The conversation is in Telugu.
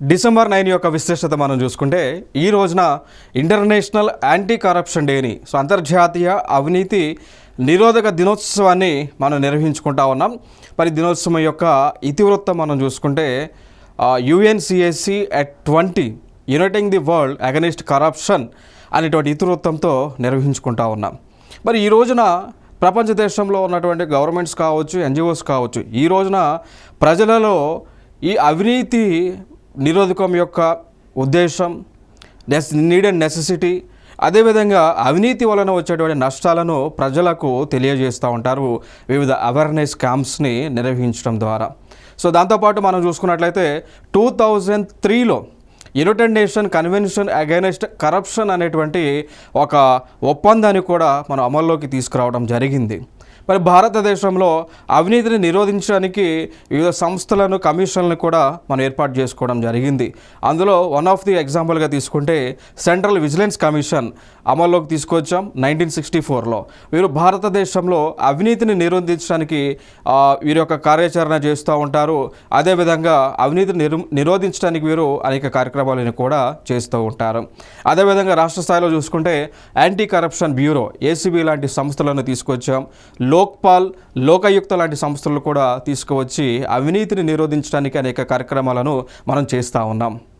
డిసెంబర్ 9 యొక్క విశేషత మనం చూసుకుంటే ఈ రోజున ఇంటర్నేషనల్ యాంటీ కరప్షన్ డేని అంతర్జాతీయ అవినీతి నిరోధక దినోత్సవాన్ని మనం నిర్వహించుకుంటా ఉన్నాం. మరి దినోత్సవం యొక్క ఇతివృత్తం మనం చూసుకుంటే UNCAC at 20 uniting the world against corruption అనేటువంటి ఇతివృత్తంతో నిర్వహించుకుంటా ఉన్నాం. మరి ఈ రోజున ప్రపంచ దేశంలో ఉన్నటువంటి గవర్నమెంట్స్ కావచ్చు, NGOs కావచ్చు, ఈ రోజున ప్రజలలో ఈ అవినీతి నిరోధకం యొక్క ఉద్దేశం, నీడ్ అండ్ నెసెసిటీ, అదేవిధంగా అవినీతి వలన వచ్చేటువంటి నష్టాలను ప్రజలకు తెలియజేస్తూ ఉంటారు వివిధ అవేర్నెస్ క్యాంప్స్ని నిర్వహించడం ద్వారా. సో దాంతోపాటు మనం చూసుకున్నట్లయితే 2003లో United Nation Convention against corruption అనేటువంటి ఒక ఒప్పందాన్ని కూడా మనం అమల్లోకి తీసుకురావడం జరిగింది. మరి భారతదేశంలో అవినీతిని నిరోధించడానికి వివిధ సంస్థలను, కమిషన్లను కూడా మనం ఏర్పాటు చేసుకోవడం జరిగింది. అందులో వన్ ఆఫ్ ది ఎగ్జాంపుల్గా తీసుకుంటే సెంట్రల్ విజిలెన్స్ కమిషన్ అమల్లోకి తీసుకొచ్చాం 1964లో. వీరు భారతదేశంలో అవినీతిని నిరోధించడానికి వీరి యొక్క కార్యాచరణ చేస్తూ ఉంటారు. అదేవిధంగా అవినీతిని నిరోధించడానికి వీరు అనేక కార్యక్రమాలను కూడా చేస్తూ ఉంటారు. అదేవిధంగా రాష్ట్ర స్థాయిలో చూసుకుంటే యాంటీ కరప్షన్ బ్యూరో ACB లాంటి సంస్థలను తీసుకొచ్చాం. లోక్పాల్, లోకాయుక్త లాంటి సంస్థలు కూడా తీసుకువచ్చి అవినీతిని నిరోధించడానికి అనేక కార్యక్రమాలను మనం చేస్తూ ఉన్నాం.